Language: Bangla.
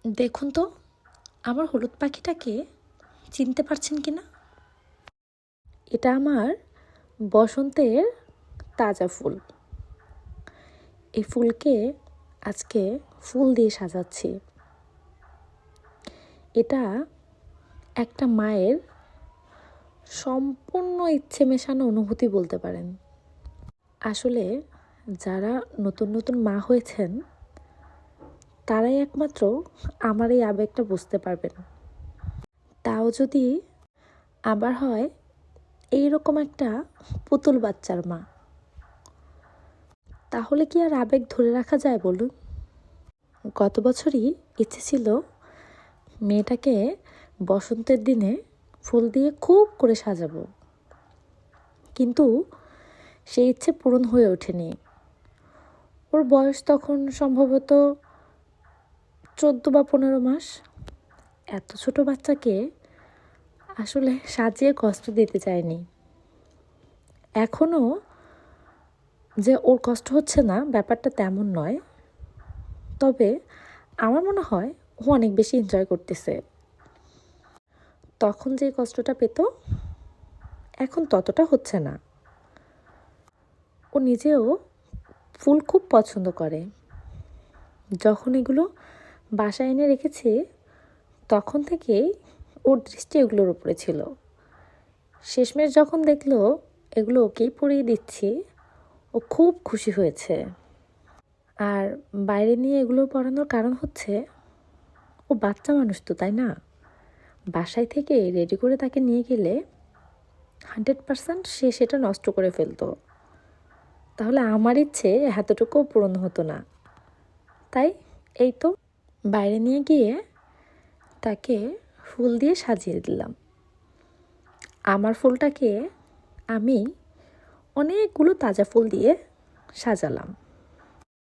দেখুন তো আমার হলুদ পাখিটাকে চিনতে পারছেন কি না? এটা আমার বসন্তের তাজা ফুল। এই ফুলকে আজকে ফুল দিয়ে সাজাচ্ছি। এটা একটা মায়ের সম্পূর্ণ ইচ্ছে মেশানো অনুভূতি বলতে পারেন। আসলে যারা নতুন নতুন মা হয়েছেন তারাই একমাত্র আমার এই আবেগটা বুঝতে পারবেন। তাও যদি আবার হয় এইরকম একটা পুতুল বাচ্চার মা, তাহলে কি আর আবেগ ধরে রাখা যায় বলুন? গত বছরই ইচ্ছে ছিল মেয়েটাকে বসন্তের দিনে ফুল দিয়ে খুব করে সাজাবো, কিন্তু সেই ইচ্ছে পূরণ হয়ে ওঠেনি। ওর বয়স তখন সম্ভবত 14 বা 15 মাস। এত ছোট বাচ্চাকে আসলে সাজিয়ে কষ্ট দিতে চায়নি। এখনও যে ওর কষ্ট হচ্ছে না ব্যাপারটা তেমন নয়, তবে আমার মনে হয় ও অনেক বেশি এনজয় করতেছে। তখন যে কষ্টটা পেত এখন ততটা হচ্ছে না। ও নিজেও ফুল খুব পছন্দ করে। যখন এগুলো বাসায় এনে রেখেছি তখন থেকেই ওর দৃষ্টি এগুলোর উপরে ছিল। শেষমেশ যখন দেখলো এগুলো ওকেই পরিয়ে দিচ্ছি, ও খুব খুশি হয়েছে। আর বাইরে নিয়ে এগুলো পরানোর কারণ হচ্ছে ও বাচ্চা মানুষ তো, তাই না? বাসায় থেকে রেডি করে তাকে নিয়ে গেলে 100% সে সেটা নষ্ট করে ফেলতো। তাহলে আমার ইচ্ছে এতটুকুও পূরণ হতো না। তাই এই তো বাইরে নিয়ে গিয়ে তাকে ফুল দিয়ে সাজিয়ে দিলাম। আমার ফুলটাকে আমি অনেকগুলো তাজা ফুল দিয়ে সাজালাম।